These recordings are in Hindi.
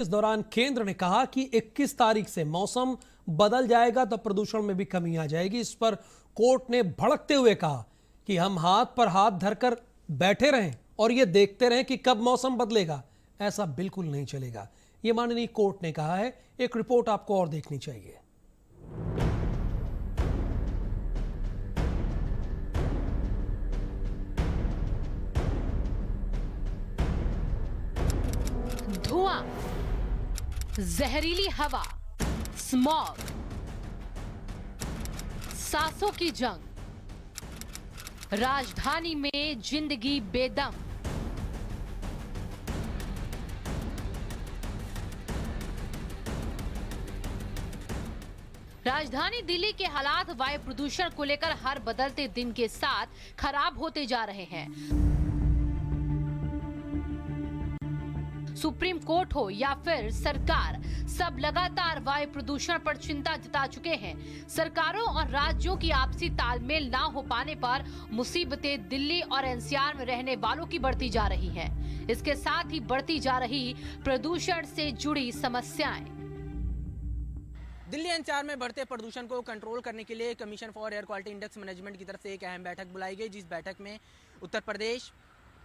इस दौरान केंद्र ने कहा कि 21 तारीख से मौसम बदल जाएगा तो प्रदूषण में भी कमी आ जाएगी। इस पर कोर्ट ने भड़कते हुए कहा कि हम हाथ पर हाथ धरकर बैठे रहें और ये देखते रहें कि कब मौसम बदलेगा, ऐसा बिल्कुल नहीं चलेगा। ये माननीय कोर्ट ने कहा है। एक रिपोर्ट आपको और देखनी चाहिए। धुआं, जहरीली हवा, स्मॉग, सांसों की जंग, राजधानी में जिंदगी बेदम। राजधानी दिल्ली के हालात वायु प्रदूषण को लेकर हर बदलते दिन के साथ खराब होते जा रहे हैं। सुप्रीम कोर्ट हो या फिर सरकार, सब लगातार वायु प्रदूषण पर चिंता जता चुके हैं। सरकारों और राज्यों की आपसी तालमेल ना हो पाने पर मुसीबतें दिल्ली और एनसीआर में रहने वालों की बढ़ती जा रही हैं। इसके साथ ही बढ़ती जा रही प्रदूषण से जुड़ी समस्याएं। दिल्ली एनसीआर में बढ़ते प्रदूषण को कंट्रोल करने के लिए commission for air quality index management की तरफ से एक अहम बैठक बुलाई गई, जिस बैठक में उत्तर प्रदेश,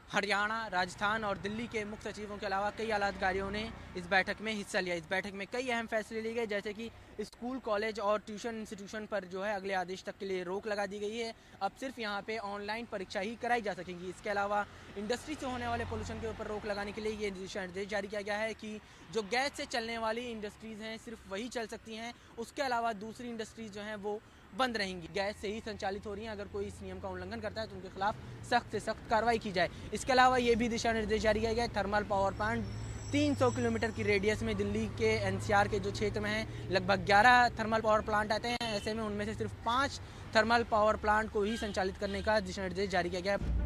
हरियाणा, राजस्थान और दिल्ली के मुख्य सचिवों के अलावा कई आला अधिकारियों ने इस बैठक में हिस्सा लिया। इस बैठक में कई अहम फैसले लिए गए, जैसे कि स्कूल, कॉलेज और ट्यूशन इंस्टीट्यूशन पर जो है अगले आदेश तक के लिए रोक लगा दी गई है। अब सिर्फ यहाँ पे ऑनलाइन परीक्षा ही कराई जा सकेंगी। इसके अलावा इंडस्ट्री से होने वाले पोल्यूशन के ऊपर रोक लगाने के लिए ये दिशा निर्देश जारी किया गया है कि जो गैस से चलने वाली इंडस्ट्रीज़ हैं सिर्फ वही चल सकती हैं, उसके अलावा दूसरी इंडस्ट्रीज जो हैं वो बंद रहेंगी। गैस से ही संचालित हो रही हैं। अगर कोई इस नियम का उल्लंघन करता है तो उनके खिलाफ सख्त से सख्त कार्रवाई की जाए। इसके अलावा ये भी दिशा निर्देश जारी किया गया है, थर्मल पावर प्लांट 300 किलोमीटर की रेडियस में दिल्ली के एनसीआर के जो क्षेत्र में हैं लगभग 11 थर्मल पावर प्लांट आते हैं। ऐसे में उनमें से सिर्फ 5 थर्मल पावर प्लांट को ही संचालित करने का दिशा निर्देश जारी किया गया है।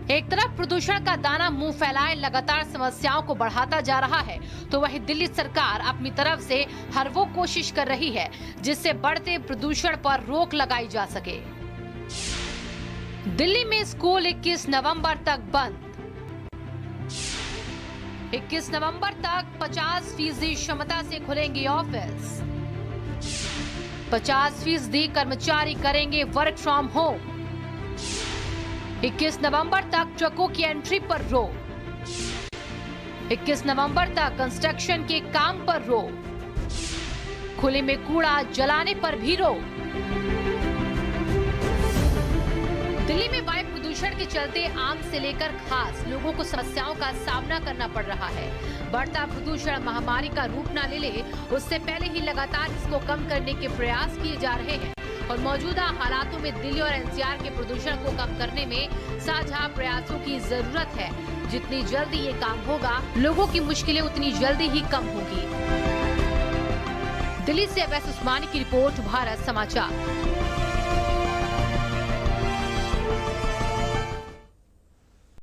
एक तरफ प्रदूषण का दाना मुंह फैलाए लगातार समस्याओं को बढ़ाता जा रहा है, तो वहीं दिल्ली सरकार अपनी तरफ से हर वो कोशिश कर रही है जिससे बढ़ते प्रदूषण पर रोक लगाई जा सके। दिल्ली में स्कूल 21 नवंबर तक बंद। 21 नवंबर तक 50% क्षमता से खुलेंगे ऑफिस। 50% कर्मचारी करेंगे वर्क फ्रॉम होम। 21 नवंबर तक ट्रकों की एंट्री पर रोक। 21 नवंबर तक कंस्ट्रक्शन के काम पर रोक। खुले में कूड़ा जलाने पर भी रोक। दिल्ली में वायु प्रदूषण के चलते आम से लेकर खास लोगों को समस्याओं का सामना करना पड़ रहा है। बढ़ता प्रदूषण महामारी का रूप न ले ले, उससे पहले ही लगातार इसको कम करने के प्रयास किए जा रहे हैं और मौजूदा हालातों में दिल्ली और एनसीआर के प्रदूषण को कम करने में साझा प्रयासों की जरूरत है। जितनी जल्दी ये काम होगा, लोगों की मुश्किलें उतनी जल्दी ही कम होगी। दिल्ली से अवैस उस्मानी की रिपोर्ट, भारत समाचार।